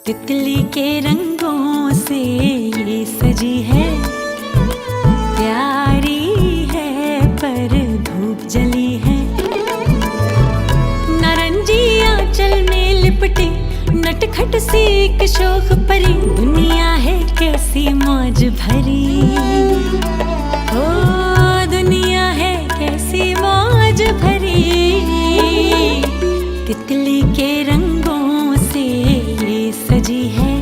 तितली के रंगों से ये सजी है, प्यारी है पर धूप जली है। नारंगी आंचल में लिपटी नटखट सी एक शोख परी, दुनिया है कैसी मौज भरी। ओ दुनिया है कैसी मौज भरी। तितली के रंगों से ये सजी है,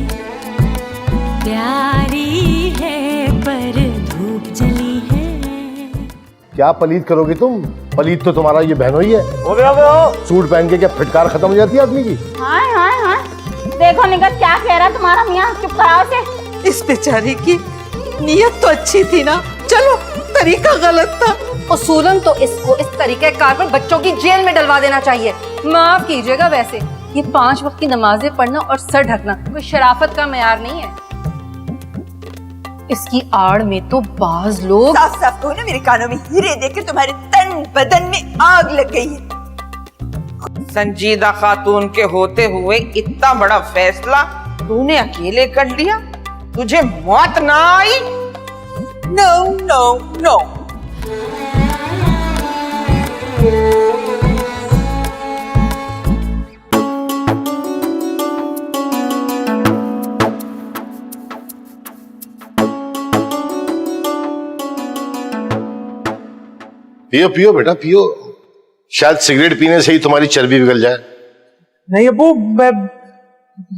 प्यारी है पर धूप जली है। क्या पलीत करोगी तुम? पलीत तो तुम्हारा ये बहनों ही है। हो गया सूट पहन के क्या फिटकार खत्म हो जाती है आदमी की? हाँ हाँ हाँ, देखो निगत क्या कह रहा है तुम्हारा मियाँ, चुप कराओ से। इस बेचारी की नीयत तो अच्छी थी ना, चलो तरीका गलत था। उसूलन तो इसको इस तरीके कार पर बच्चों की जेल में डलवा देना चाहिए। माफ कीजिएगा, वैसे ये 5 वक्त की नमाजें पढ़ना और सर ढकना कोई शराफत का मेयार नहीं है। इसकी आड़ में तो बाज लोग साफ साफ कहो ना, मेरे कानों में हीरे देकर तुम्हारे तन बदन में आग लग गई है। संजीदा खातून के होते हुए इतना बड़ा फैसला तूने अकेले कर लिया? तुझे मौत ना आई? No no no. पियो पियो बेटा पियो, शायद सिगरेट पीने से ही तुम्हारी चर्बी पिघल जाए। नहीं अब्बू,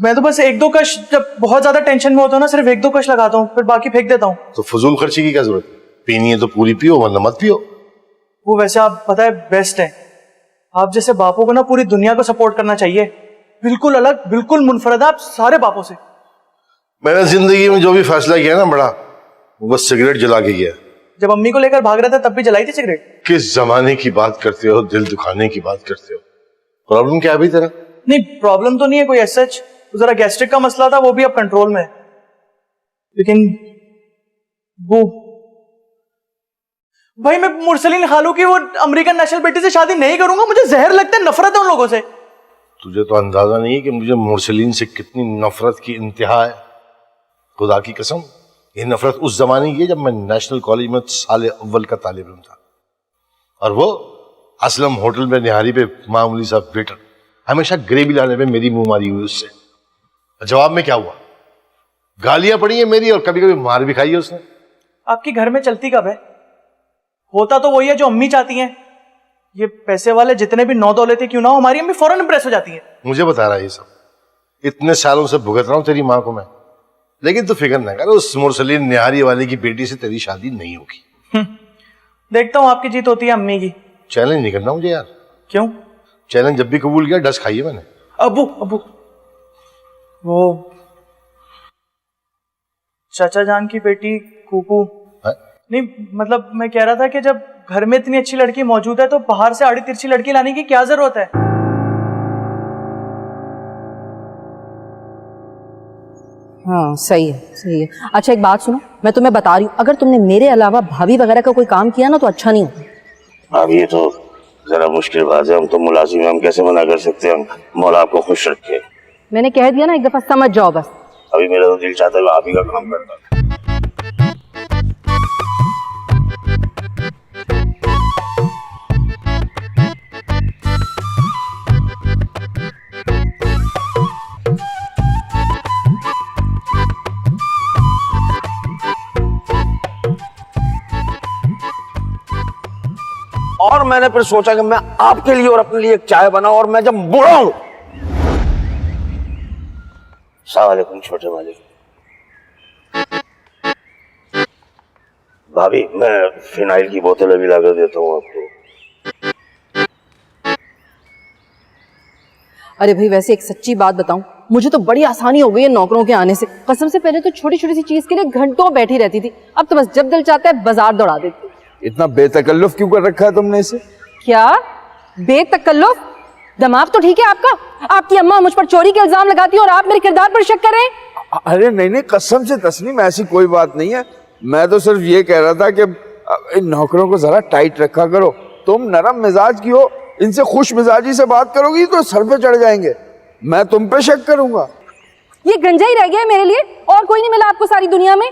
मैं तो बस 1-2 कश, जब बहुत ज्यादा टेंशन में होता हूँ ना, सिर्फ 1-2 कश लगाता हूँ, फिर बाकी फेंक देता हूँ। तो फजूल खर्ची की क्या जरूरत? पीनी है तो पूरी पियो, वरना मत पियो। वो वैसे आप पता है बेस्ट है, आप जैसे बापों को ना पूरी दुनिया को सपोर्ट करना चाहिए। बिल्कुल अलग, बिल्कुल मुनफरद आप सारे बापों से। मैंने जिंदगी में जो भी फैसला किया ना बड़ा, वो बस सिगरेट जला के किया। जब अम्मी को लेकर भाग रहा था तब भी जलाई थी सिगरेट। किस जमाने की बात करते हो, दिल दुखाने की बात करते हो। प्रॉब्लम क्या है अभी तेरा? नहीं प्रॉब्लम तो नहीं है कोई ऐसा, जरा गैस्ट्रिक का मसला था, वो भी अब कंट्रोल में है। लेकिन वो भाई, मैं मुरसलीन खालू की वो अमेरिकन नेशनल बेटी से शादी नहीं करूंगा, मुझे जहर लगता है, नफरत है उन लोगों से। तुझे तो अंदाजा नहीं है कि मुझे मुरसलीन से कितनी नफरत की इंतहा है। खुदा की कसम, ये नफरत उस जमाने की है जब मैं नेशनल कॉलेज में साल अव्वल का तालिब इल्म था, और वो असलम होटल में निहारी पे मामूली सा वेटर हमेशा ग्रेवी लाने पे मेरी मुंह मारी हुई उससे। जवाब में क्या हुआ? गालियां पड़ी है मेरी, और कभी कभी मार भी खाई है उसने। आपके घर में चलती कब है? होता तो वही है जो अम्मी चाहती हैं। ये पैसे वाले जितने भी 9 दौलते क्यों ना हो, हमारी अम्मी फौरन इंप्रेस हो जाती है। मुझे बता रहा है ये सब, इतने सालों से भुगत रहा हूं तेरी माँ को मैं। लेकिन तू फिक्र ना कर, उस मुरसलीन निहारी वाले की बेटी से तेरी शादी नहीं होगी। देखता हूँ आपकी जीत होती है अम्मी की। चैलेंज नहीं करना मुझे यार। क्यों? चैलेंज जब भी कबूल किया डस खाई है मैंने। अबू अबू, वो चाचा जान की बेटी कूकू। नहीं मतलब मैं कह रहा था कि जब घर में इतनी अच्छी लड़की मौजूद है तो बाहर से आड़ी तिरछी लड़की लाने की क्या जरूरत है? हाँ सही है सही है। अच्छा एक बात सुनो, मैं तुम्हें बता रही हूँ, अगर तुमने मेरे अलावा भाभी वगैरह का कोई काम किया ना तो अच्छा नहीं होता। अब ये तो जरा मुश्किल बात है, हम तो मुलाजिम हैं, हम कैसे मना कर सकते हैं? मौला आपको खुश रखे। मैंने कह दिया ना, एक दफा समझ जाओ बस। अभी मेरा तो दिल चाहता है आप ही का काम करता। और मैंने फिर सोचा कि मैं आपके लिए और अपने लिए एक चाय बनाऊं, और मैं जब बूढ़ा हूं। अस्सलाम वालेकुम छोटे मालिक। भाभी मैं फिनाइल की बोतल अभी लाकर देता हूँ आपको। अरे भाई वैसे एक सच्ची बात बताऊं, मुझे तो बड़ी आसानी हो गई है नौकरों के आने से। कसम से पहले तो छोटी छोटी सी चीज के लिए घंटों बैठी रहती थी, अब तो बस जब दिल चाहता है बाजार दौड़ा देती। इतना बेतकल्लुफ क्यों कर रखा है तुमने इसे? क्या बेतकल्लुफ? दिमाग तो ठीक है आपका? आपकी अम्मा मुझ पर चोरी के इल्जाम लगाती है और आप मेरे किरदार पर शक कर रहे हैं। अरे नहीं नहीं, कसम से तस्नीम ऐसी कोई बात नहीं है। मैं तो सिर्फ ये कह रहा था कि इन नौकरों को जरा टाइट रखा करो। तुम नरम मिजाज की हो, इनसे खुश मिजाजी से बात करोगी तो सर पे चढ़ जाएंगे। मैं तुम पे शक करूंगा। ये गंजा ही रह गया है मेरे लिए, और कोई नहीं मिला आपको सारी दुनिया में?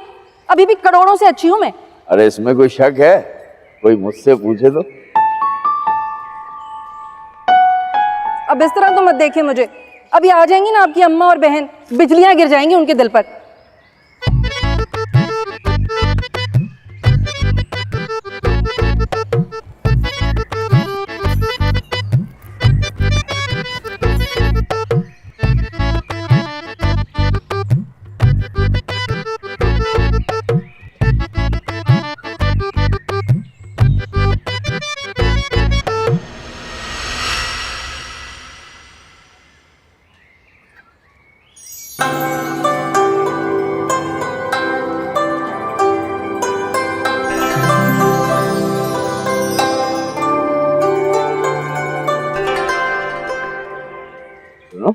अभी भी करोड़ों से अच्छी हूं मैं। अरे इसमें कोई शक है? कोई मुझसे पूछे तो। अब इस तरह तो मत देखे मुझे, अभी आ जाएंगी ना आपकी अम्मा और बहन, बिजलियां गिर जाएंगी उनके दिल पर। सुनो,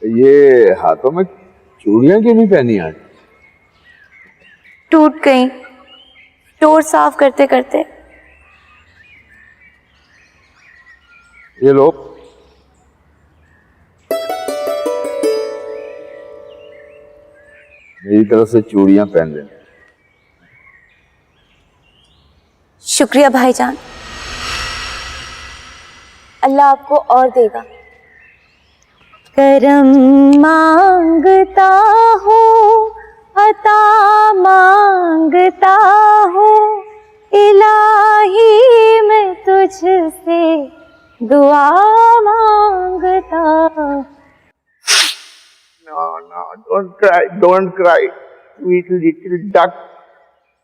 ये हाथों में चूड़ियां क्यों नहीं पहनी आज? टूट गई स्टोर साफ करते करते। ये लो। मेरी तरफ से चूड़ियां पहन लेना। शुक्रिया भाईजान, अल्लाह आपको और देगा। करम मांगता हूँ, अता मांगता हूँ, इलाही मैं तुझसे दुआ मांगता। No, no, don't cry, sweet little duck.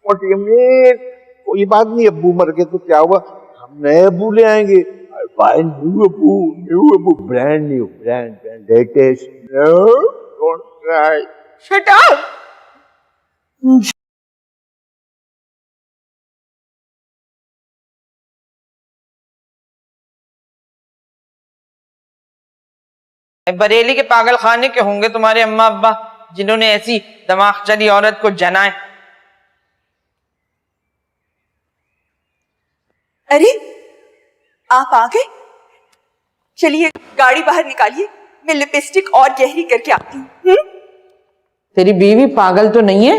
What do you mean? कोई बात नहीं, अब्बू मर गए तो क्या हुआ, हम नए अब्बू ले आएंगे। I'll buy new अब्बू, brand new, brand latest. No, don't cry. Shut up! Bareilly के पागल खाने के होंगे तुम्हारे अम्मा अब्बा, जिन्होंने ऐसी दिमाग चली औरत को जनाए। अरे आप आ गए, चलिए गाड़ी बाहर निकालिए, मैं लिपस्टिक और गहरी करके आती हूँ। तेरी बीवी पागल तो नहीं है?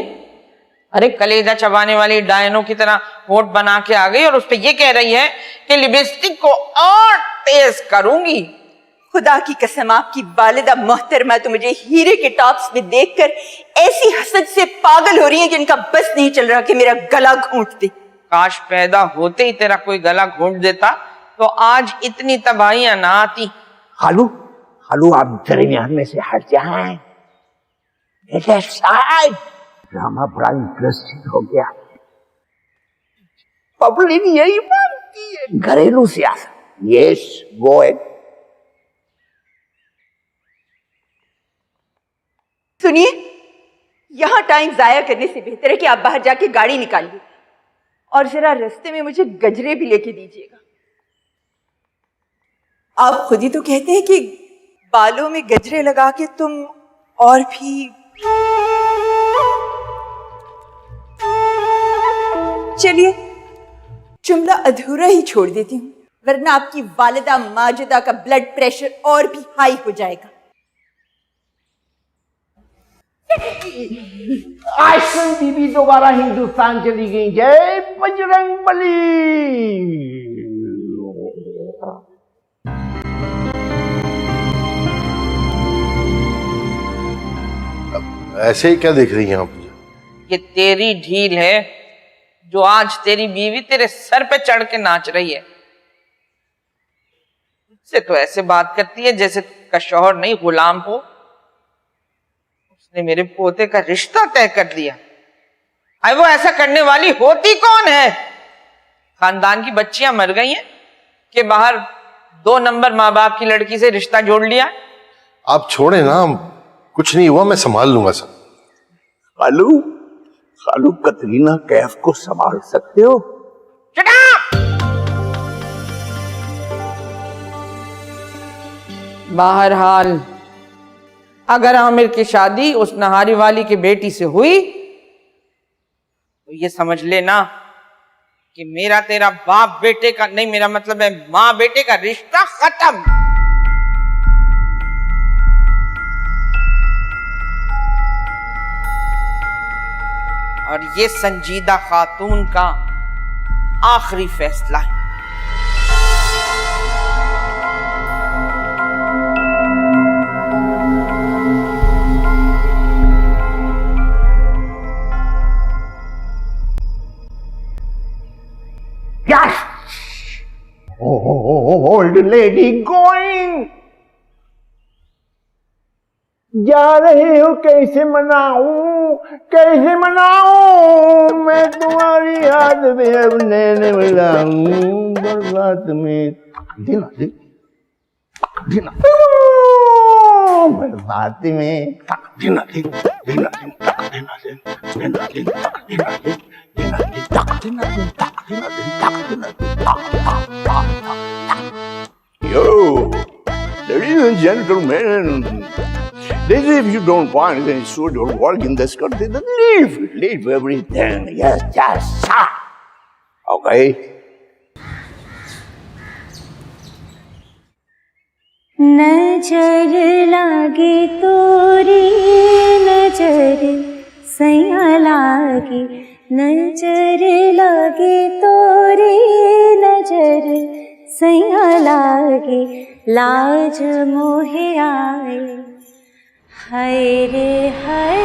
अरे कलेजा चबाने वाली डायनो की तरह होठ बना के आ गई और उस पे ये कह रही है कि लिपस्टिक को और तेज करूंगी। खुदा की कसम, आपकी वालिदा मोहतरमा तो मुझे हीरे के टॉप्स में देखकर ऐसी हसद से पागल हो रही है कि इनका बस नहीं चल रहा कि मेरा गला घोंट दे। काश पैदा होते ही तेरा कोई गला घोंट देता तो आज इतनी तबाहियां ना आती। खालू, आप दरमियान में से हट जाएं। ड्रामा बड़ा इंटरेस्टिंग हो गया। पब्लिक यही मानती है, घरेलू सियासत। Yes, go ahead. सुनिए, यहां टाइम जाया करने से बेहतर है कि आप बाहर जाके गाड़ी निकालिए और जरा रास्ते में मुझे गजरे भी लेके दीजिएगा। आप खुद ही तो कहते हैं कि बालों में गजरे लगा के तुम और भी। चलिए, जुमला अधूरा ही छोड़ देती हूँ, वरना आपकी वालिदा माजिदा का ब्लड प्रेशर और भी हाई हो जाएगा। आइसक्रीम बीबी दोबारा हिंदुस्तान चली गई। जय बजरंगबली। ऐसे ही क्या देख रही हैं आप मुझे? ये तेरी ढील है जो आज तेरी बीवी तेरे सर पे चढ़ के नाच रही है। उससे तो ऐसे बात करती है जैसे का शौहर नहीं गुलाम हो। उसने मेरे पोते का रिश्ता तय कर दिया। अरे वो ऐसा करने वाली होती कौन है? खानदान की बच्चियां मर गई हैं कि बाहर 2 नंबर माँ बाप की लड़की से रिश्ता जोड़ लिया। आप छोड़े ना, कुछ नहीं हुआ, मैं संभाल लूंगा सब। खालू कतरीना कैफ को संभाल सकते हो? बहरहाल अगर आमिर की शादी उस नहारी वाली की बेटी से हुई तो ये समझ लेना कि मेरा तेरा बाप बेटे का नहीं, मेरा मतलब है माँ बेटे का रिश्ता खत्म। और ये संजीदा खातून का आखिरी फैसला है। Yes! Oh, old lady going! जा रहे हो, कैसे मनाऊं, कैसे मनाऊं, मैं तुम्हारी याद में अब नैने मिलाऊं, बरसात में दिना दिन दिना बरसात में दिना दिन दिना दिन दिना दिन दिना दिन दिना दिन दिना दिन दिना दिन। Yo, ladies and gentlemen, if you don't want then so don't walk in this country, then leave everything. Yes, yes. Okay. नजर लागे तोरी नजर सैया लागे, नजर लागे तोरी नजर सैया लागे, लाज मोहे आए हाय रे हाय।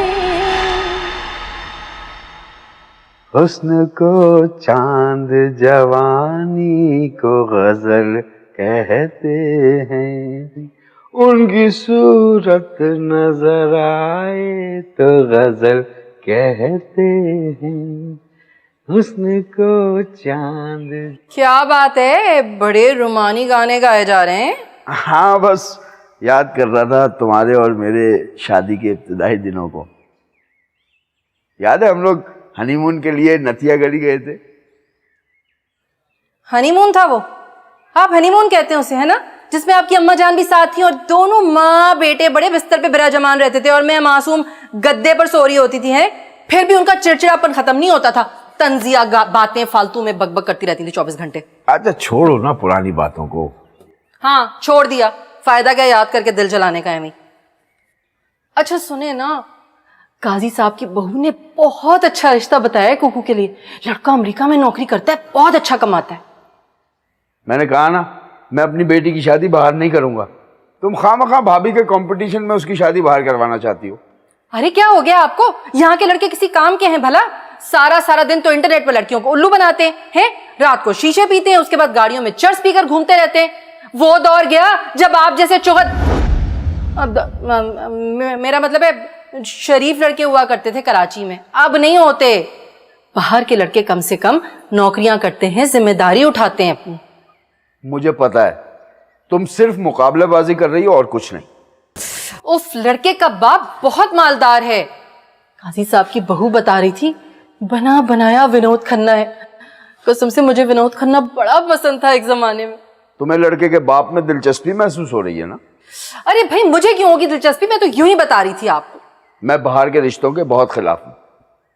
हुस्न को चांद जवानी को गजल कहते हैं, उनकी सूरत नजर आए तो गजल कहते हैं, हुस्न को चांद। क्या बात है, बड़े रुमानी गाने गाए जा रहे हैं। हाँ, बस याद कर रहा था तुम्हारे और मेरे शादी के इब्तिदाई दिनों को। याद है हम लोग हनीमून के लिए नथिया गढ़ी गए थे। हनीमून था वो? आप हनीमून कहते हैं उसे, है ना, जिसमें आपकी अम्मा जान भी साथ थी और दोनों माँ बेटे बड़े बिस्तर पे विराजमान रहते थे और मैं मासूम गद्दे पर सो रही होती थी, है। फिर भी उनका चिड़चिड़ापन खत्म नहीं होता था, तंजिया बातें फालतू में बकबक करती रहती थी 24 घंटे। अच्छा छोड़ो ना पुरानी बातों को। हाँ, छोड़ दिया, फायदा क्या याद करके दिल जलाने का है। अच्छा सुने ना, काजी साहब की बहू ने बहुत अच्छा रिश्ता बताया है कुकू के लिए। लड़का अमेरिका में नौकरी करता है, बहुत अच्छा कमाता है। मैंने कहा ना, मैं अपनी बेटी की शादी बाहर नहीं करूंगा। तुम खामखा भाभी के कंपटीशन में उसकी शादी बाहर करवाना चाहती हो। अरे क्या हो गया आपको, यहाँ के लड़के किसी काम के हैं भला? सारा दिन तो इंटरनेट पर लड़कियों को उल्लू बनाते हैं, रात को शीशे पीते हैं, उसके बाद गाड़ियों में चर्च पीकर घूमते रहते हैं। वो दौर गया जब आप जैसे मेरा मतलब है शरीफ लड़के हुआ करते थे कराची में, अब नहीं होते। बाहर के लड़के कम से कम नौकरियां करते हैं, जिम्मेदारी उठाते हैं अपनी। मुझे पता है तुम सिर्फ मुकाबलेबाजी कर रही हो और कुछ नहीं। उफ, लड़के का बाप बहुत मालदार है। काजी साहब की बहू बता रही थी, बना बनाया विनोद खन्ना है। कसम से मुझे विनोद खन्ना बड़ा पसंद था एक जमाने में। तुम्हें लड़के के बाप में दिलचस्पी महसूस हो रही है ना? अरे भाई, मुझे क्यों होगी दिलचस्पी, मैं तो यूं ही बता रही थी आपको। मैं बाहर के रिश्तों के बहुत खिलाफ हूँ।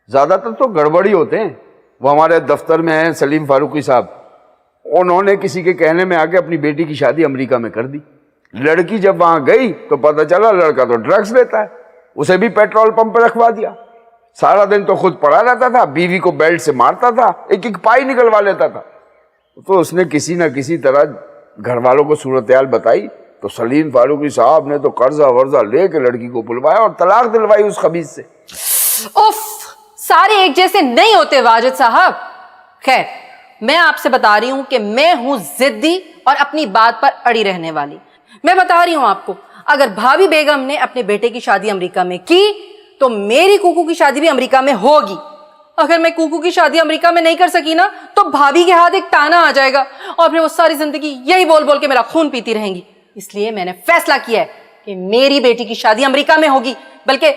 ज्यादातर तो गड़बड़ी होते हैं। वो हमारे दफ्तर में हैं सलीम फारूकी साहब, उन्होंने किसी के कहने में आके अपनी बेटी की शादी अमेरिका में कर दी। लड़की जब वहां गई तो पता चला लड़का तो ड्रग्स लेता है, उसे भी पेट्रोल पंप पर रखवा दिया। सारा दिन तो खुद पड़ा रहता था, बीवी को बेल्ट से मारता था, एक एक पाई निकलवा लेता था। तो उसने किसी ना किसी तरह घर वालों को सूरत-ए-हाल बताई, तो सलीम फारूकी साहब ने तो कर्जा वर्जा लेके लड़की को बुलवाया और तलाक दिलवाई उस खबीज से। उफ, सारे एक जैसे नहीं होते वाजिद साहब। खैर, मैं आपसे बता रही हूं कि मैं हूं जिद्दी और अपनी बात पर अड़ी रहने वाली। मैं बता रही हूं आपको, अगर भाभी बेगम ने अपने बेटे की शादी अमेरिका में की तो मेरी कुकू की शादी भी अमेरिका में होगी। अगर मैं कुकू की शादी अमेरिका में नहीं कर सकी ना, तो भाभी के हाथ एक ताना आ जाएगा और फिर वो सारी जिंदगी यही बोल बोल के मेरा खून पीती रहेंगी। इसलिए मैंने फैसला किया है कि मेरी बेटी की शादी अमेरिका में होगी, बल्कि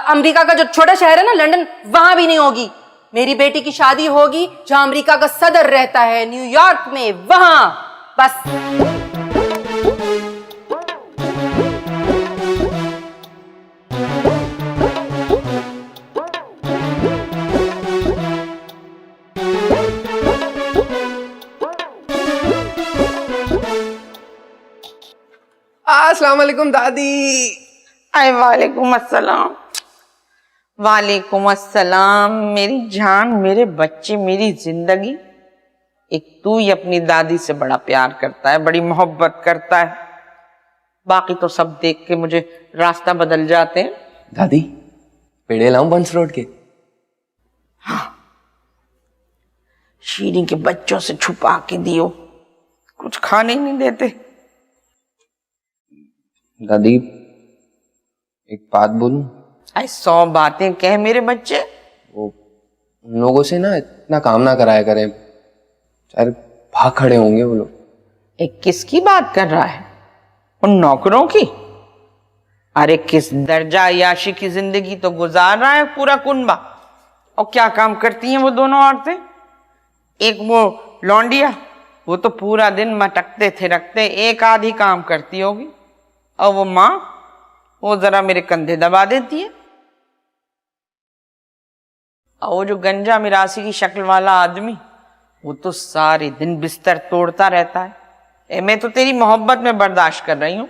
अमेरिका का जो छोटा शहर है ना लंदन, वहां भी नहीं होगी। मेरी बेटी की शादी होगी जहां अमेरिका का सदर रहता है, न्यूयॉर्क में, वहां। बस। अस्सलाम वालेकुम दादी। वालेकुम अस्सलाम। वालेकुम अस्सलाम। मेरी जान, मेरे बच्चे, मेरी जिंदगी। एक तू ही अपनी दादी से बड़ा प्यार करता है, बड़ी मोहब्बत करता है, बाकी तो सब देख के मुझे रास्ता बदल जाते हैं। दादी पेड़े लाऊं बंस रोड के? हाँ, शीरी के बच्चों से छुपा के दियो, कुछ खाने ही नहीं देते। दादी एक बात बोलूं? 100 बातें कह मेरे बच्चे। वो उन लोगों से ना इतना काम ना कराया करें, यार भाग खड़े होंगे वो लोग। एक किसकी बात कर रहा है? उन नौकरों की? अरे किस दर्जा याशी की जिंदगी तो गुजार रहा है पूरा कुनबा। और क्या काम करती हैं वो दोनों औरतें? एक वो लौंडिया, वो तो पूरा दिन मटकते थिरकते एक आधी काम करती होगी। और वो माँ, वो जरा मेरे कंधे दबा देती है। और वो जो गंजा मिरासी की शक्ल वाला आदमी, वो तो सारे दिन बिस्तर तोड़ता रहता है। मैं तो तेरी मोहब्बत में बर्दाश्त कर रही हूं।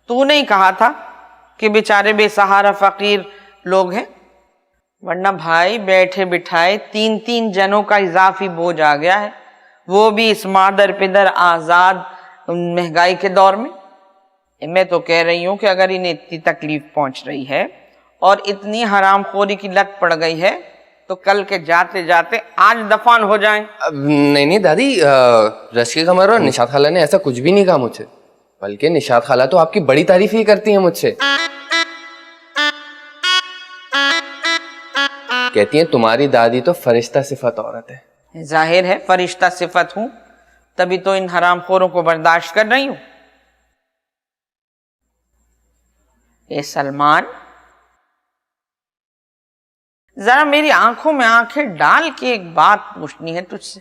तूने ही कहा था कि बेचारे बेसहारा फकीर लोग हैं, वरना भाई बैठे बिठाए 3-3 जनों का इजाफी बोझ आ गया है, वो भी इस मादर पिदर आजाद महंगाई के दौर में। मैं तो कह रही हूं कि अगर इन्हें इतनी तकलीफ पहुंच रही है और इतनी हरामखोरी की लत पड़ गई है, तो कल के जाते जाते आज दफन हो जाएं। नहीं नहीं दादी, रश्के कमर और निशात खाला ने ऐसा कुछ भी नहीं कहा मुझसे, बल्कि निशात खाला तो आपकी बड़ी तारीफ ही करती हैं मुझसे। कहती हैं तुम्हारी दादी तो फरिश्ता सिफत औरत है। जाहिर है फरिश्ता सिफत हूं, तभी तो इन हरामखोरों को बर्दाश्त कर रही हूं। ए सलमान, जरा मेरी आंखों में आंखें डाल के एक बात पूछनी है तुझसे।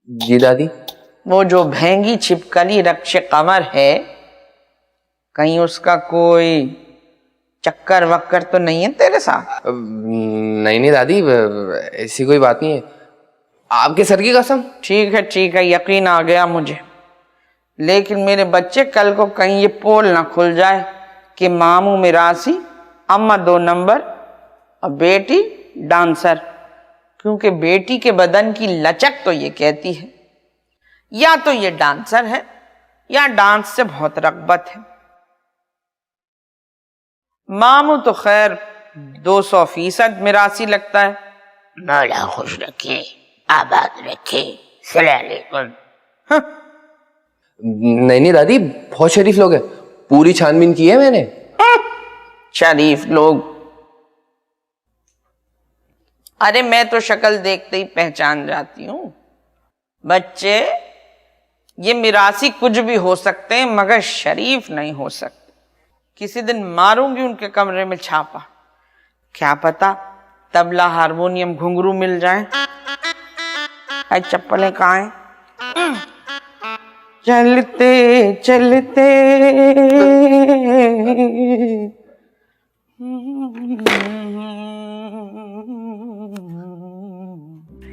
जी दादी। वो जो भेंगी छिपकली रक्ष कमर है, कहीं उसका कोई चक्कर वक्कर तो नहीं है तेरे साथ? नहीं नहीं दादी, ऐसी कोई बात नहीं है, आपके सर की कसम। ठीक है, यकीन आ गया मुझे। लेकिन मेरे बच्चे, कल को कहीं ये पोल ना खुल जाए कि मामू मिरासी, अम्मा 2 नंबर और बेटी डांसर। क्योंकि बेटी के बदन की लचक तो ये कहती है या तो ये डांसर है या डांस से बहुत रग़बत है। मामू तो खैर 200% मिरासी लगता है। मौला खुश रखे, आबाद रखे, सलाम अलैकुम। नहीं नहीं दादी, बहुत शरीफ लोग हैं, पूरी छानबीन की है मैंने। शरीफ लोग? अरे मैं तो शक्ल देखते ही पहचान जाती हूं। बच्चे, ये मिरासी कुछ भी हो सकते हैं मगर शरीफ नहीं हो सकते। किसी दिन मारूंगी उनके कमरे में छापा, क्या पता तबला हारमोनियम घुंघरू मिल जाए। आई चप्पलें कहाँ हैं? चलते चलते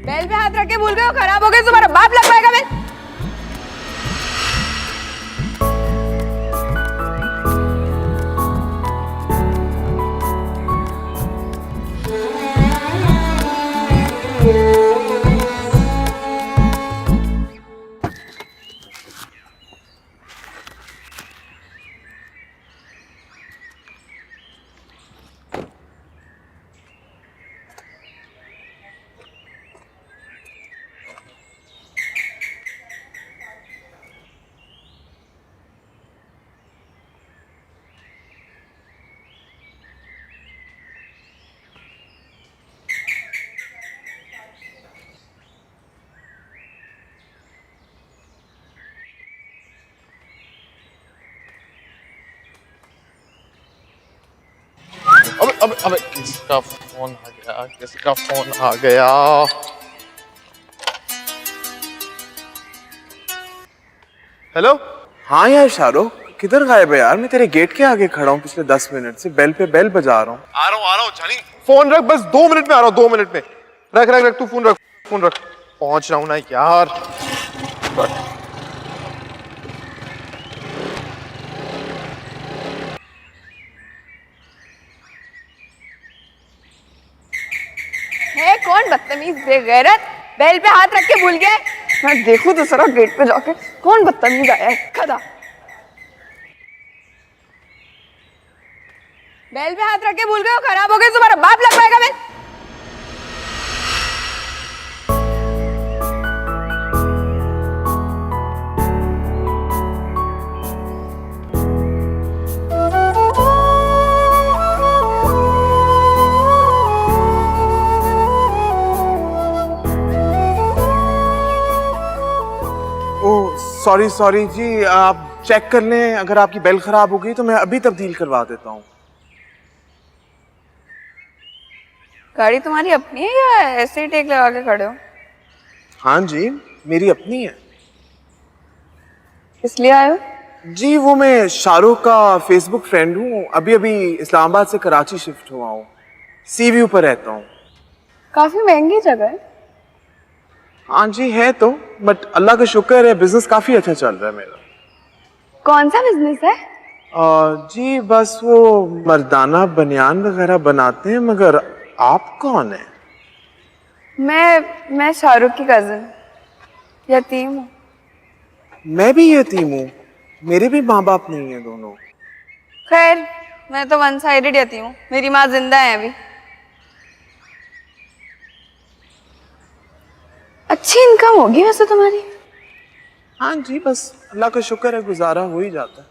बेल पे हाथ रख के भूल गए हो, खराब हो गए, तुम्हारा बाप लग पाएगा। मैं अबे किसका फोन आ गया, किसका फोन आ गया? हेलो। हाँ यार शाहरुख, किधर गायब है यार? मैं तेरे गेट के आगे खड़ा हूँ पिछले 10 मिनट से, बेल पे बेल बजा रहा हूँ। आ रहा हूँ जानी। फोन रख, बस 2 मिनट में आ रहा हूँ, 2 मिनट में। रख रख रख, तू फोन रख, फोन रख। पहुंच रहा हूँ ना यार। कौन बदतमीज बेगैरत बेल पे हाथ रख के भूल गया। मैं देखूं तो सरा गेट पे जाके कौन बदतमीज आया है। खदा बेल पे हाथ रख के भूल गए, खराब हो गए, तुम्हारा बाप लग पाएगा। मैं सॉरी सॉरी जी, आप चेक कर लें, अगर आपकी बेल खराब हो गई तो मैं अभी तब्दील करवा देता हूँ। गाड़ी तुम्हारी अपनी है या ऐसे ही टेक लगा के खड़े हो? हाँ जी, मेरी अपनी है। इसलिए आए हो? जी वो मैं शाहरुख का फेसबुक फ्रेंड हूँ, अभी अभी इस्लामाबाद से कराची शिफ्ट हुआ हूँ, सी व्यू पर रहता हूँ। काफी महंगी जगह है। हाँ जी है तो, बट अल्लाह का शुक्र है बिजनेस काफी अच्छा चल रहा है मेरा। कौन सा बिजनेस है? जी बस वो मर्दाना बनियान वगैरह बनाते हैं। मगर आप कौन है? मैं शाहरुख की कजिन, यतीम हूँ। मैं भी यतीम हूँ, मेरे भी माँ बाप नहीं है दोनों। खैर मैं तो वन साइडेड यतीम हूँ, मेरी माँ जिंदा है अभी। अच्छी इनकम होगी वैसे तुम्हारी। हाँ जी बस अल्लाह का शुक्र है, गुजारा हो ही जाता है।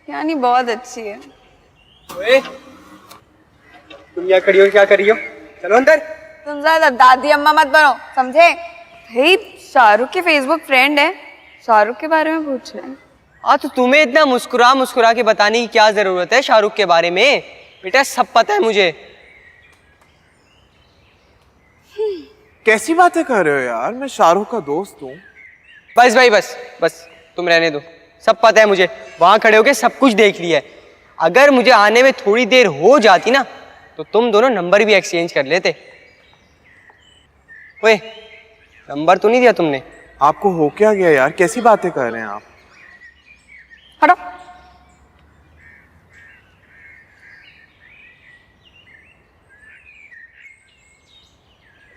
यानी बहुत अच्छी है। ओए, तुम यहाँ खड़ी हो, क्या कर रही हो? चलो अंदर। तुम ज्यादा दादी अम्मा मत बनो, समझे? भाई शाहरुख के फेसबुक फ्रेंड है, शाहरुख के बारे में पूछ रहे हैं। हाँ तो तुम्हें इतना मुस्कुरा मुस्कुरा के बताने की क्या जरूरत है शाहरुख के बारे में? बेटा सब पता है मुझे। कैसी बातें कर रहे हो यार, मैं शाहरुख का दोस्त हूँ। बस भाई बस तुम रहने दो, सब पता है मुझे। वहां खड़े होके सब कुछ देख लिया है। अगर मुझे आने में थोड़ी देर हो जाती ना तो तुम दोनों नंबर भी एक्सचेंज कर लेते। ओए, नंबर तो नहीं दिया तुमने? आपको हो क्या गया यार, कैसी बातें कर रहे हैं आप? हटो।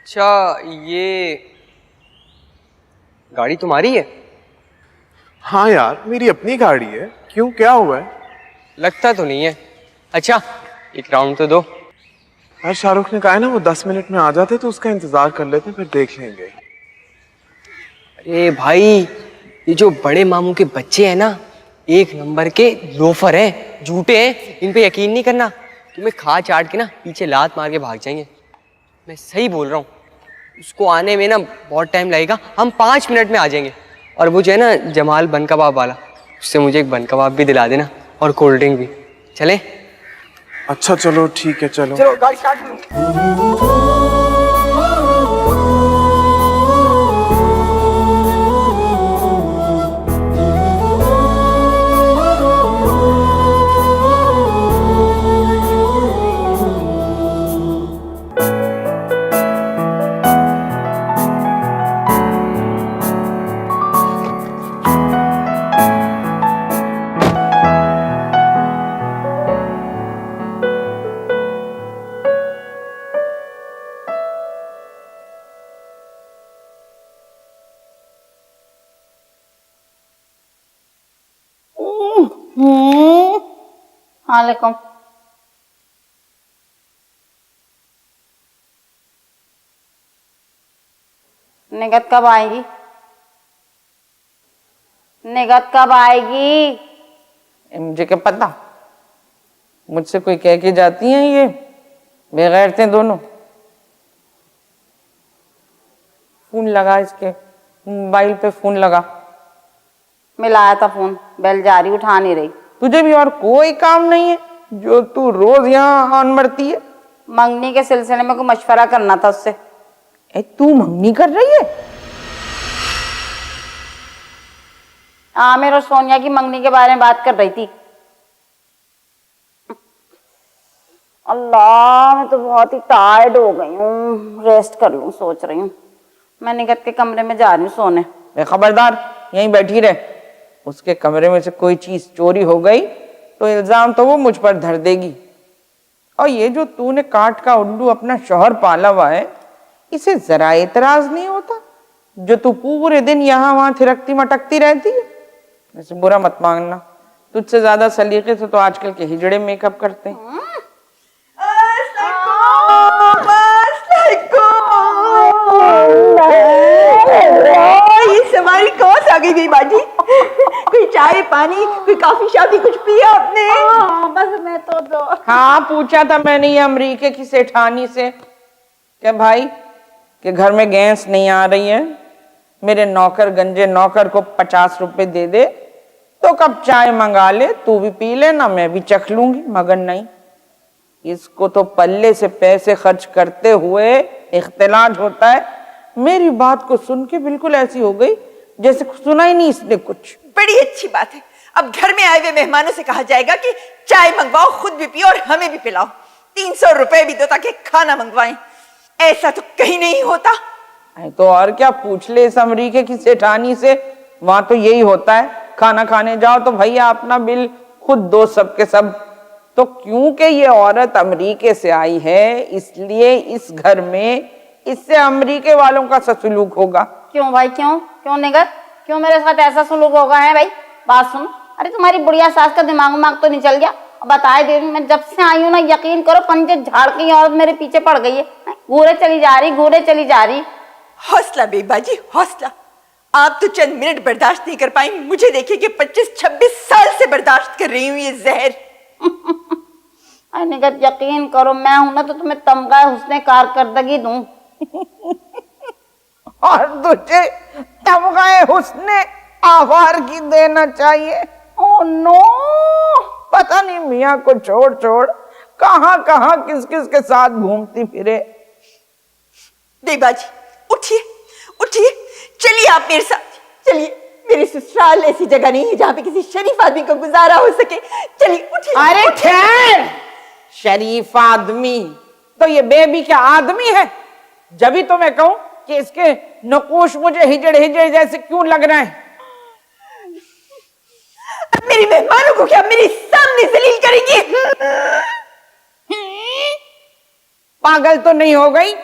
अच्छा ये गाड़ी तुम्हारी है? हाँ यार मेरी अपनी गाड़ी है। क्यों, क्या हुआ है? लगता तो नहीं है। अच्छा एक राउंड तो दो। यार शाहरुख ने कहा है ना वो 10 मिनट में आ जाते, तो उसका इंतजार कर लेते फिर देख लेंगे। अरे भाई ये जो बड़े मामू के बच्चे हैं ना, एक नंबर के लोफर हैं, झूठे हैं, इन पे यकीन नहीं करना। तुम्हें खा चाट के ना पीछे लात मार के भाग जाएंगे। मैं सही बोल रहा हूँ। उसको आने में ना बहुत टाइम लगेगा, हम 5 मिनट में आ जाएंगे। और वो जो है ना जमाल बन कबाब वाला, उससे मुझे एक बन कबाब भी दिला देना और कोल्ड ड्रिंक भी। चले? अच्छा चलो ठीक है, चलो चलो गाड़ी स्टार्ट करो। वालेकुम। निगत कब आएगी? निगत कब आएगी? मुझे क्या पता, मुझसे कोई कह के जाती हैं ये बेगैरतें दोनों। फोन लगा, इसके मोबाइल पे फोन लगा। मिलाया था फोन, बेल जा रही, उठा नहीं रही। तुझे भी और कोई काम नहीं है जो तू रोज यहाँ ऑन मरती है? मंगनी के सिलसिले में कोई मशवरा करना था उससे। तू मंगनी कर रही है? आमिर और सोनिया की मंगनी के बारे में बात कर रही थी। अल्लाह मैं तो बहुत ही टायर्ड हो गई हूँ, रेस्ट कर लूँ सोच रही हूँ। मैं निगत के कमरे में जा रही हूँ सोने। खबरदार यहीं बैठी रहे। उसके कमरे में से कोई चीज चोरी हो गई तो इल्जाम तो वो मुझ पर धर देगी। और ये जो तूने काट का उल्लू अपना शौहर पाला हुआ है, इसे जरा एतराज नहीं होता जो तू पूरे दिन यहाँ वहां थिरकती मटकती रहती है? वैसे बुरा मत मांगना, तुझसे ज्यादा सलीके से तो आजकल के हिजड़े मेकअप करते हैं। ये सवारी कौन आ गई बेबाजी? कोई चाय पानी, कोई कॉफी शाफी कुछ पिया आपने? बस मैं तो दो। हाँ, पूछा था मैंने ये अमरीके की सेठानी से, क्या भाई कि घर में गैस नहीं आ रही है, मेरे नौकर गंजे नौकर को 50 रुपए दे दे तो कप चाय मंगा ले, तू भी पी लेना, मैं भी चख लूंगी। मगर नहीं, इसको तो पल्ले से पैसे खर्च करते हुए इख्तिलाज होता है। मेरी बात को सुन के बिल्कुल ऐसी हो गई जैसे सुना ही नहीं इसने कुछ। बड़ी अच्छी बात है, अब घर में आए हुए मेहमानों से कहा जाएगा कि चाय मंगवाओ, खुद भी पियो और हमें भी पिलाओ। 300 रुपए भी दो ताकि खाना मंगवाएं। ऐसा तो कहीं नहीं होता। तो और क्या, पूछ ले इस अमरीके की सेठानी से, वहां तो यही होता है, खाना खाने जाओ तो भैया अपना बिल खुद दो सबके सब। तो क्योंकि ये औरत अमरीके से आई है इसलिए इस घर में इससे अमरीके वालों का सा सलूक होगा। क्यों भाई, क्यों क्यों निगर, क्यों मेरे साथ ऐसा सलूक होगा है भाई? बात सुनो, अरे तुम्हारी बुढ़िया सास का दिमाग तो नहीं चल गया? बताए दे रही हूँ, मैं जब से आई हूँ ना, यकीन करो पंजे झाड़ के औरत मेरे पीछे पड़ गई है, घूरे चली जा रही, घूरे चली जा रही। हौसला बेबाजी, हौसला। आप तो चंद मिनट बर्दाश्त नहीं कर पाई, मुझे देखिए कि 25-26 साल से बर्दाश्त कर रही हूँ ये जहर। निगत यकीन करो, मैं हूं ना तो तुम्हें तमगा हुस्ने कारकर्दगी दूं। और तुझे तमगा हुस्ने आवार की देना चाहिए। ओ नो, पता नहीं मियाँ को छोड़ छोड़ कहाँ कहाँ किस किस के साथ घूमती फिरे। बेबाजी उठिए उठिए, चलिए आप मेरे साथ, चलिए। मेरी ससुराल ऐसी जगह नहीं है जहाँ पे किसी शरीफ आदमी को गुजारा हो सके। चलिए उठिए। अरे खैर, शरीफ आदमी तो ये बेबी क्या आदमी है? जब भी तो मैं कहूं कि इसके नकूश मुझे हिजड़ हिजड़ जैसे क्यों लग रहे हैं। मेरी मेहमानों को क्या मेरे सामने जलील करेंगी? पागल तो नहीं हो गई?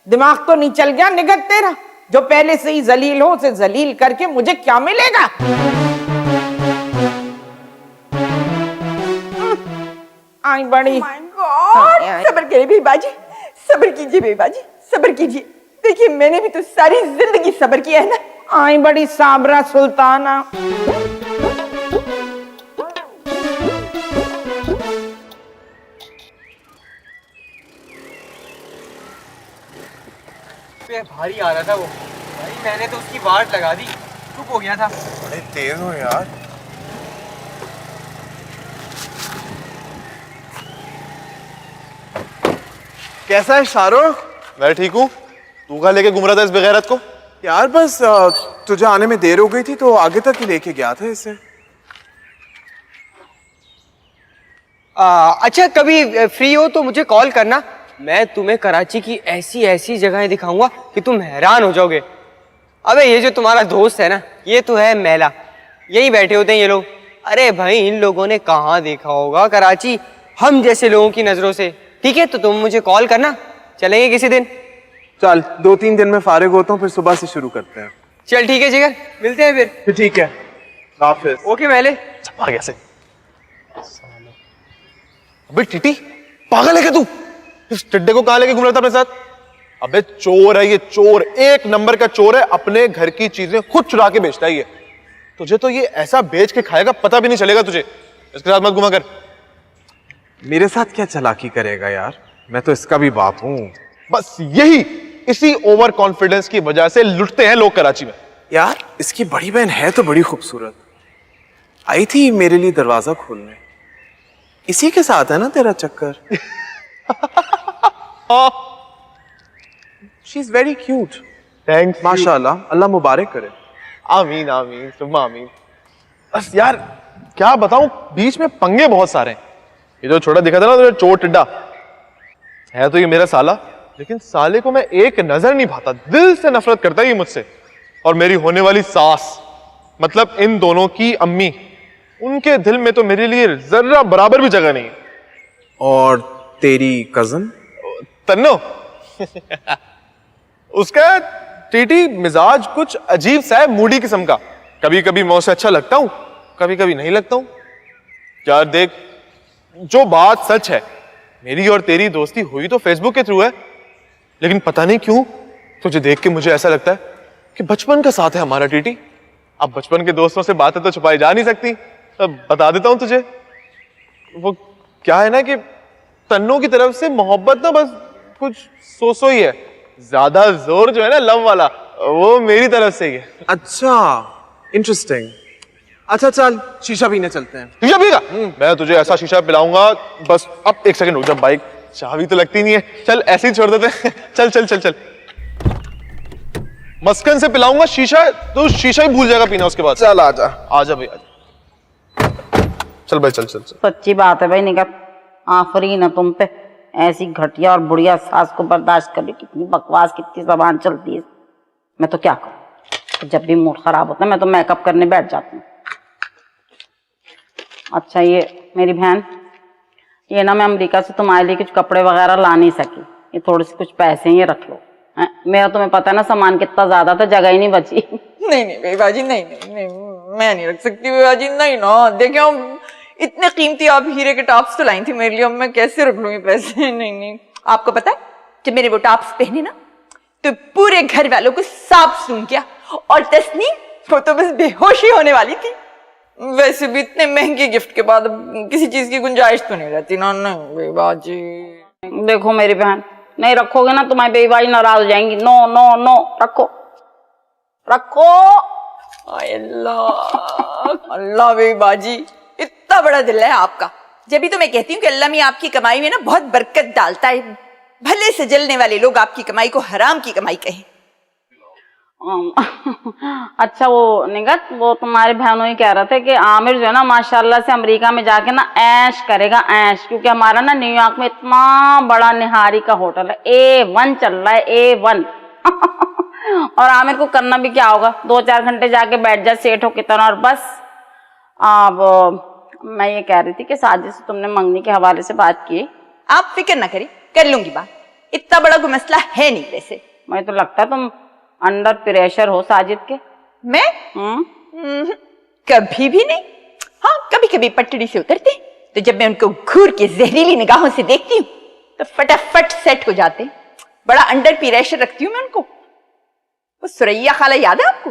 दिमाग तो नहीं चल गया निगत तेरा? जो पहले से ही जलील हो उसे जलील करके मुझे क्या मिलेगा? आई बड़ी सब्र करिए बेबाजी, सब्र कीजिए बेबाजी, सब्र कीजिए। देखिए मैंने भी तो सारी जिंदगी सब्र किया है ना। आई बड़ी साबरा सुल्ताना। भारी आ रहा था वो भाई, मैंने तो उसकी वाट लगा दी, चुप हो गया था। बड़े तेज हो यार। कैसा है शाहरुख? मैं ठीक हूँ। तू कहाँ लेके घूम रहा था इस बेगैरत को? यार बस तुझे आने में देर हो गई थी तो आगे तक ही लेके गया था इसे। अच्छा, कभी फ्री हो तो मुझे कॉल करना, मैं तुम्हें कराची की ऐसी ऐसी जगहें दिखाऊंगा कि तुम हैरान हो जाओगे। अबे ये जो तुम्हारा दोस्त है ना, ये तो है मैला, यही बैठे होते हैं ये लोग। अरे भाई इन लोगों ने कहाँ देखा होगा कराची हम जैसे लोगों की नजरों से। ठीक है, तो तुम मुझे कॉल करना, चलेंगे किसी दिन। चल 2-3 दिन में फारिग होता हूँ, फिर सुबह से शुरू करते हैं। चल ठीक है जिगर, मिलते हैं फिर। ठीक है, हाफिज। ओके मैले। आ गया से। अबे टीटी, पागल है क्या तू? इस टिड्डे को कहाँ लेके घूम रहा था अपने साथ? अबे चोर है ये, चोर, 1 नंबर का चोर है। अपने घर की चीजें खुद चुरा के बेचता है ये। तुझे तो ये ऐसा बेच के खाएगा पता भी नहीं चलेगा तुझे। इसके साथ मत घुमा कर। मेरे साथ क्या चालाकी करेगा यार, मैं तो इसका भी बाप हूँ। बस यही, इसी ओवर कॉन्फिडेंस की वजह से लुटते हैं लोग कराची में। यार इसकी बड़ी बहन है तो बड़ी खूबसूरत, आई थी मेरे लिए दरवाजा खोलने। इसी के साथ है ना तेरा चक्कर? She is very cute. Thanks माशाल्लाह, अल्लाह मुबारक करे। आमीन आमीन सुम्मा आमीन। बस यार क्या बताऊं, बीच में पंगे बहुत सारे हैं। ये जो छोटा दिखा था ना तो चोर टिड्डा है, तो ये मेरा साला, लेकिन साले को मैं एक नजर नहीं भाता। दिल से नफरत करता है ये मुझसे। और मेरी होने वाली सास, मतलब इन दोनों की अम्मी, उनके दिल में तो मेरे लिए जर्रा बराबर भी जगह नहीं है। और तेरी कजन तन्नो उसका टीटी मिजाज कुछ अजीब सा है, मूडी किस्म का। कभी कभी मैं उसे अच्छा लगता हूं, कभी कभी नहीं लगता हूं। यार देख, जो बात सच है, मेरी और तेरी दोस्ती हुई तो फेसबुक के थ्रू है, लेकिन पता नहीं क्यों तुझे देख के मुझे ऐसा लगता है कि बचपन का साथ है हमारा टीटी। अब बचपन के दोस्तों से बातें तो छुपाई जा नहीं सकती, अब बता देता हूं तुझे। वो क्या है ना कि तन्नों की तरफ से मोहब्बत ना बस कुछ सो ही है, ज्यादा जोर जो है ना लव वाला, वो मेरी तरफ से ही है। अच्छा, इंटरेस्टिंग। अच्छा चल शीशा पीने चलते हैं। शीशा पीगा? मैं तुझे ऐसा शीशा पिलाऊंगा, बस अब एक सेकंड रुक जा, बाइक चाबी तो लगती नहीं है, चल ऐसे ही छोड़ देते हैं। चल चल चल चल, मस्कन से पिलाऊंगा शीशा, तो शीशा ही भूल जाएगा पीना उसके बाद। चल आजा आजा भाई आजा, चल भाई चल चल चल। सच्ची बात है भाई निगत, आफरीन है तुम पे, ऐसी घटिया और बुढ़िया सास को बर्दाश्त कर ली। कितनी बकवास, कितनी जबान चलती है। मैं तो क्या करूं, जब भी मूड खराब होता है मैं तो मेकअप करने बैठ जाती हूँ। अच्छा ये मेरी बहन, ये ना मैं अमेरिका से तुम्हारे लिए कुछ कपड़े वगैरह ला नहीं सकी, ये थोड़े से कुछ पैसे ये रख लो। मेरा तुम्हें पता है ना सामान कितना ज्यादा था, जगह ही नहीं बची। नहीं नहीं बेबाजी, नहीं नहीं नहीं, मैं नहीं रख सकती बेबाजी, नहीं ना। देखिए इतने कीमती आप हीरे के टॉप्स तो लाई थी मेरे लिए, अब मैं कैसे रख लूंगी पैसे। नहीं नहीं, आपको पता है जब मेरे वो टॉप्स पहने ना तो पूरे घर वालों को साफ सूंघ गया, और तस्नीम वो तो बस बेहोश ही होने वाली थी। वैसे भी इतने महंगे गिफ्ट के बाद किसी चीज की गुंजाइश तो नहीं रहती ना। नहीं बेबाजी। देखो मेरी बहन, नहीं रखोगे ना तुम्हारी बेबाजी नाराज हो जाएंगी। नो नो नो, रखो रखो। अल्लाह अल्लाह बेबाजी, इतना बड़ा दिल है आपका। जब भी तो मैं कहती हूँ कि अल्लाह में आपकी कमाई में ना बहुत बरकत डालता है, भले से जलने वाले लोग आपकी कमाई को हराम की कमाई कहें। अच्छा वो निगत, वो तुम्हारे बहनों ही कह रहे थे कि आमिर जो है ना माशाल्लाह से अमेरिका में जाके ना ऐश करेगा, ऐश, क्योंकि हमारा ना न्यूयॉर्क में इतना बड़ा निहारी का होटल है, A1 चल रहा है, A1। और आमिर को करना भी क्या होगा, 2-4 घंटे जाके बैठ जा सेठ हो कितना, और बस। अब मैं ये कह रही थी कि साजिद से तुमने मंगनी के हवाले से बात की? आप फिक्र ना करें, कर लूंगी बात, इतना बड़ा कोई मसला है नहीं। वैसे मुझे तो लगता है तुम अंडर प्रेशर हो साजिद के। मैं कभी भी नहीं। हाँ कभी कभी पटड़ी से उतरते तो जब मैं उनको घूर के जहरीली निगाहों से देखती हूँ तो फटाफट सेट हो जाते। बड़ा अंडर प्रेशर रखती हूँ मैं उनको। वो सुरैया खाला याद है आपको?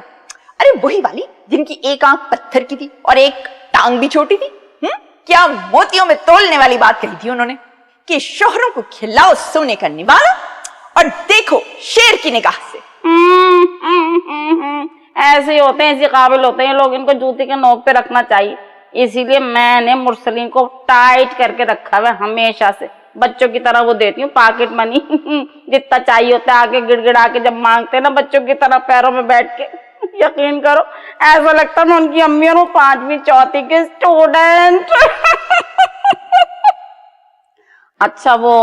अरे वही वाली जिनकी एक आंख पत्थर की थी और एक टांग भी छोटी थी। क्या मोतियों में तोलने वाली बात कही थी उन्होंने कि शोहरों को खिलाओ सोने का निवाला और देखो शेर की निगाह से। ऐसे ही होते हैं, ऐसे काबिल होते हैं लोग, इनको जूते के नोक पे रखना चाहिए। इसीलिए मैंने मुरसलीन को टाइट करके रखा हुआ हमेशा से, बच्चों की तरह वो देती हूँ पॉकेट मनी। जितना चाहिए होता है आके गिड़गिड़ा के जब मांगते हैं ना बच्चों की तरह पैरों में बैठ के, यकीन करो ऐसा लगता है मैं उनकी अम्मी और 5वीं 4वीं के स्टूडेंट। अच्छा वो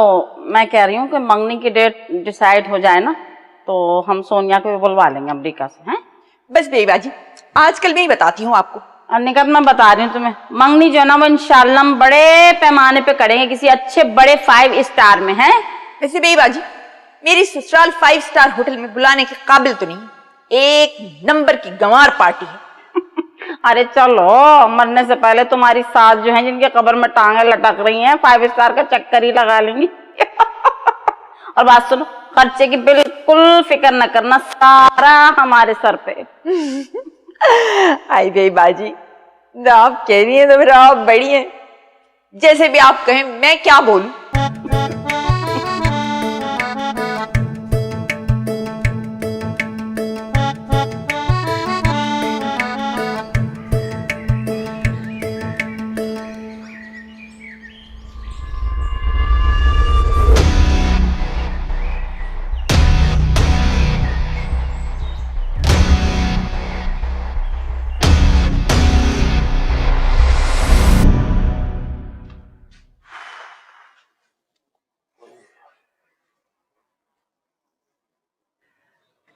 मैं कह रही हूँ कि मंगनी की डेट डिसाइड हो जाए ना तो हम सोनिया को भी बुलवा लेंगे अमेरिका से। हैं बस बेबाजी आजकल मैं ही बताती हूँ आपको। निकट मैं बता रही हूँ तुम्हें, मंगनी जो है ना वो इंशाल्लाह हम बड़े पैमाने पे करेंगे, किसी अच्छे बड़े 5 स्टार में। है वैसे बेबाजी मेरी ससुराल 5 स्टार होटल में बुलाने के काबिल तो नहीं, एक नंबर की गंवार पार्टी है। अरे चलो, मरने से पहले तुम्हारी सास जो है जिनके कब्र में टांगे लटक रही हैं 5 स्टार का चक्कर ही लगा लेंगी। और बात सुनो, खर्चे की बिल्कुल फिक्र न करना, सारा हमारे सर पे। आई बेबाजी आप कह रही हैं तो फिर आप बड़ी हैं, जैसे भी आप कहें, मैं क्या बोलूं।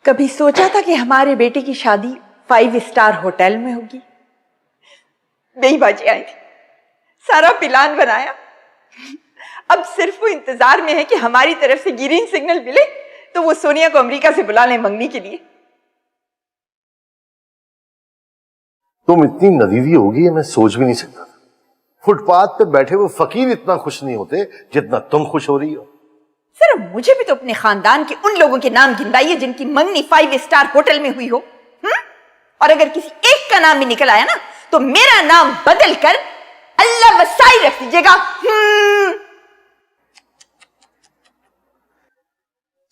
कभी सोचा था कि हमारे बेटे की शादी 5 स्टार होटल में होगी? बेईबाजी आई थी, सारा प्लान बनाया, अब सिर्फ वो इंतजार में है कि हमारी तरफ से ग्रीन सिग्नल मिले तो वो सोनिया को अमेरिका से बुला लें मंगनी के लिए। तुम इतनी नदीदी होगी ये मैं सोच भी नहीं सकता। फुटपाथ पे बैठे हुए फकीर इतना खुश नहीं होते जितना तुम खुश हो रही हो। सर मुझे भी तो अपने खानदान के उन लोगों के नाम गिनवाइए जिनकी मंगनी 5 स्टार होटल में हुई हो। और अगर किसी एक का नाम भी निकल आया ना तो मेरा नाम बदल कर अल्लाह वसाई रख दीजिएगा।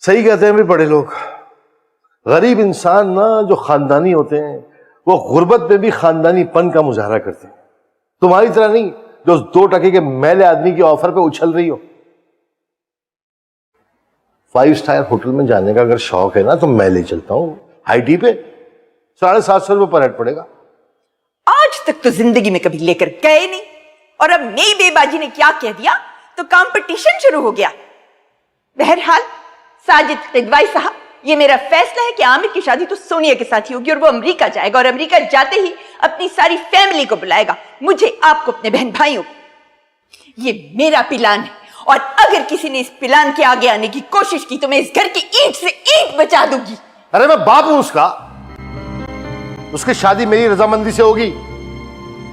सही कहते हैं भी बड़े लोग, गरीब इंसान ना जो खानदानी होते हैं वो गुर्बत में भी खानदानीपन का मुजाहरा करते हैं। तुम्हारी तरह नहीं जो 2 टके के मैले आदमी की ऑफर पे उछल रही हो। 5 स्टार होटल में जाने का अगर शौक है ना तो मैं ले चलता हूं हाई टी पे, 750 रुपये पर हेड पड़ेगा। आज तक तो जिंदगी में कभी लेकर गए नहीं और अब नई बेबाजी ने क्या कह दिया तो कंपटीशन शुरू हो गया। बहरहाल साजिद किदवाई साहब, ये मेरा फैसला है कि आमिर की शादी तो सोनिया के साथ ही होगी और वो अमेरिका जाएगा और अमेरिका जाते ही अपनी सारी फैमिली को बुलाएगा, मुझे, आपको, अपने बहन भाइयों को। ये मेरा प्लान है और अगर किसी ने इस प्लान के आगे आने की कोशिश की तो मैं इस घर की ईंट से ईंट बचा दूंगी। अरे मैं बाप हूं उसका, उसकी शादी मेरी रजामंदी से होगी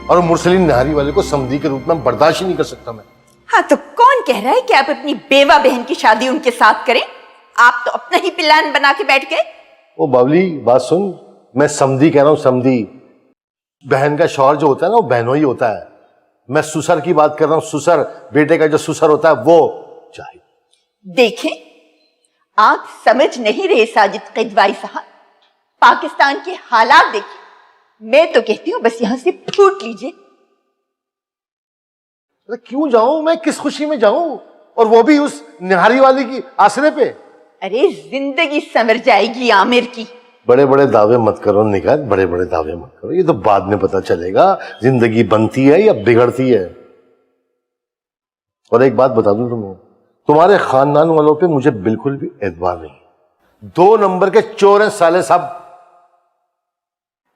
और मुरसलीन निहारी वाले को समधी के रूप में बर्दाश्त ही नहीं कर सकता मैं। हाँ तो कौन कह रहा है कि आप अपनी बेवा बहन की शादी उनके साथ करें? आप तो अपना ही प्लान बना के बैठ गए। ओ बावली बात सुन, मैं समधी कह रहा हूं, समधी। बहन का शौहर जो होता है ना वो बहनों ही होता है। मैं सुसर की बात कर रहा हूं, सुसर, बेटे का जो सुसर होता है वो चाहिए। देखें आप समझ नहीं रहे साजिद किदवाई साहब, पाकिस्तान के हालात देखिए। मैं तो कहती हूं बस यहां से फूट लीजिए। अरे क्यों जाऊं मैं, किस खुशी में जाऊं, और वो भी उस निहारी वाली की आसरे पे। अरे जिंदगी संवर जाएगी आमिर की। बड़े बड़े दावे मत करो निगाह, बड़े बड़े दावे मत करो, ये तो बाद में पता चलेगा जिंदगी बनती है या बिगड़ती है। और एक बात बता दूं तुम्हें, तुम्हारे खानदान वालों पे मुझे बिल्कुल भी एतबार नहीं। 2 नंबर के चोर हैं साले साहब।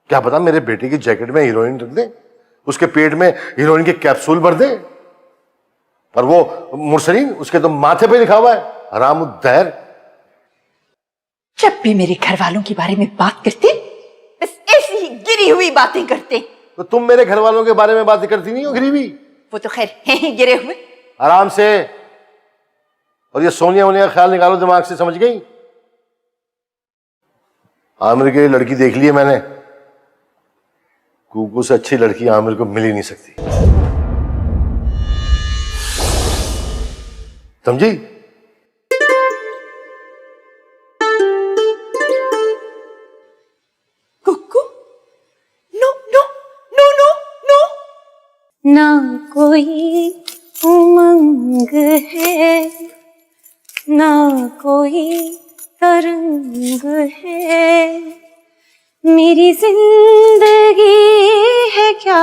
क्या पता मेरे बेटे की जैकेट में हीरोइन रख दे, उसके पेट में हीरोइन के कैप्सूल भर दे, और वो मुरसलीन उसके तो माथे पे लिखा हुआ है हरामुद्दैर। जब भी मेरे घर वालों के बारे में बात करते बस ऐसी ही गिरी हुई बातें करते। तो तुम मेरे घर वालों के बारे में बातें करती नहीं हो गिरी हुई? वो तो खैर हैं ही गिरे हुए। आराम से। और ये सोनिया वोनिया का ख्याल निकालो दिमाग से, समझ गई? आमिर की लड़की देख ली है मैंने, कुकू से अच्छी लड़की आमिर को मिल ही नहीं सकती, समझी? ना कोई उमंग है, ना कोई तरंग है, मेरी जिंदगी है क्या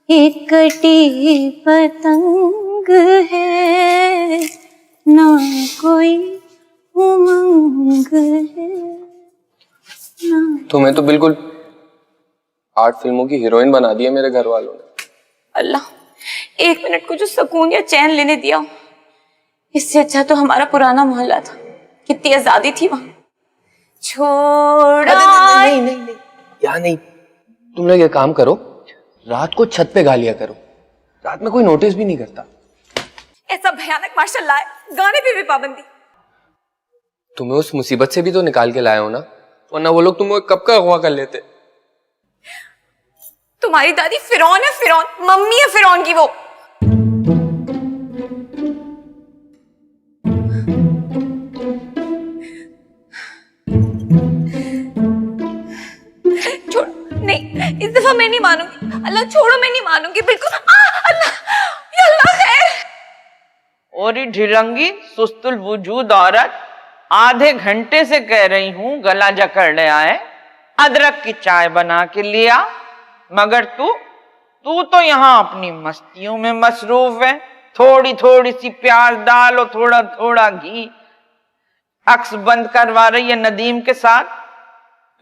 एक कटी पतंग है, ना कोई उमंग है ना। तुम्हें तो बिल्कुल 8 फिल्मों की हीरोइन बना दी है मेरे घर वालों ने। अल्लाह, 1 मिनट को जो सुकून या चैन लेने दिया, इससे अच्छा तो हमारा पुराना मोहल्ला था। कितनी आजादी थी वहां। छोड़ा नहीं नहीं नहीं, क्या नहीं, तुम लोग ये काम करो, रात को छत पे गा लिया करो, रात में कोई नोटिस भी नहीं करता। ऐसा भयानक माशाल्लाह है, गाने पे भी पाबंदी। तुम्हें उस मुसीबत से भी तो निकाल के लाए हो ना, वरना वो लोग तुम्हें कब का अगवा कर लेते। तुम्हारी दादी फिरौन है, फिरौन, मम्मी है फिरौन की वो। छोड़, नहीं, इस दफा मैं नहीं मानूंगी। अल्लाह छोड़ो, मैं नहीं मानूंगी बिल्कुल। अल्लाह, या अल्लाह खैर। और ढिरंगी सुस्तुल वजूद औरत, आधे घंटे से कह रही हूं गला जकड़ने आए, अदरक की चाय बना के लिया, मगर तू तो यहाँ अपनी मस्तियों में मसरूफ है। थोड़ी थोड़ी सी प्याज डालो, थोड़ा थोड़ा घी, अक्स बंद करवा रही है नदीम के साथ।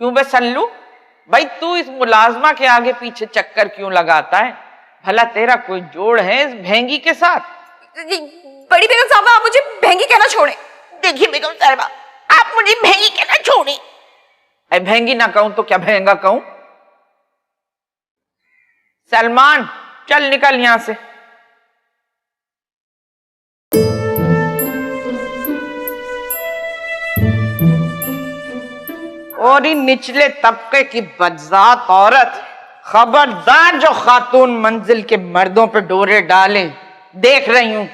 क्यों बे सल्लू भाई, तू इस मुलाजमा के आगे पीछे चक्कर क्यों लगाता है? भला तेरा कोई जोड़ है इस भेंगी के साथ? बड़ी बेगम साहब, आप मुझे भेंगी कहना छोड़े। देखिए बेगम साहिबा, आप मुझे महंगी कहना छोड़े। अरे महंगी ना कहूं तो क्या महंगा कहूं? सलमान चल निकल यहां से। और इन निचले तबके की बदजात औरत, खबरदार जो खातून मंजिल के मर्दों पे डोरे डाले। देख रही हूं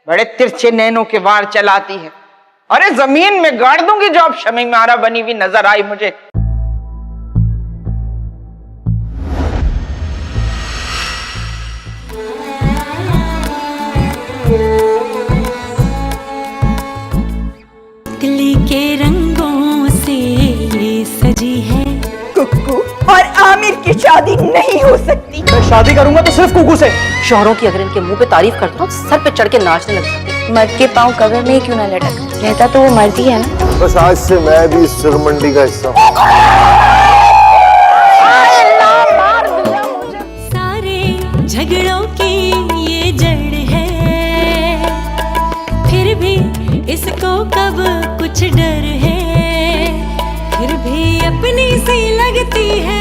बड़े तिरछे नैनों के वार चलाती है। अरे जमीन में गाड़ दूंगी जो अब शमी मारा बनी हुई नजर आई मुझे। तितली के रंगों से ये सजी है। कुक्कू और आमिर की शादी नहीं हो सकती। मैं शादी करूंगा तो सिर्फ कुकू से। शोहरों की अगर इनके मुंह पे तारीफ करता हूँ सर पे चढ़ के नाचने लग जाते। मर्द के पाँव कब्र में क्यों ना लटक, रहता तो वो मर्द ही है ना। बस आज से मैं भी सुरमंडी का हिस्सा हूँ। सारे झगड़ों की ये जड़ है, फिर भी इसको कब कुछ डर है, फिर भी अपनी सी लगती है।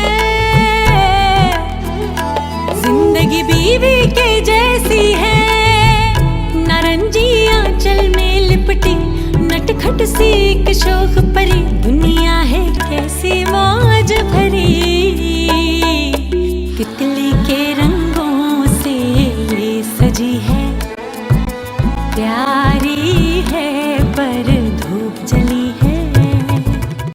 जिंदगी बीवी के जैसी है, नारंगी आंचल में लिपटी नटखट सी एक शोख परी। दुनिया है कैसी मौज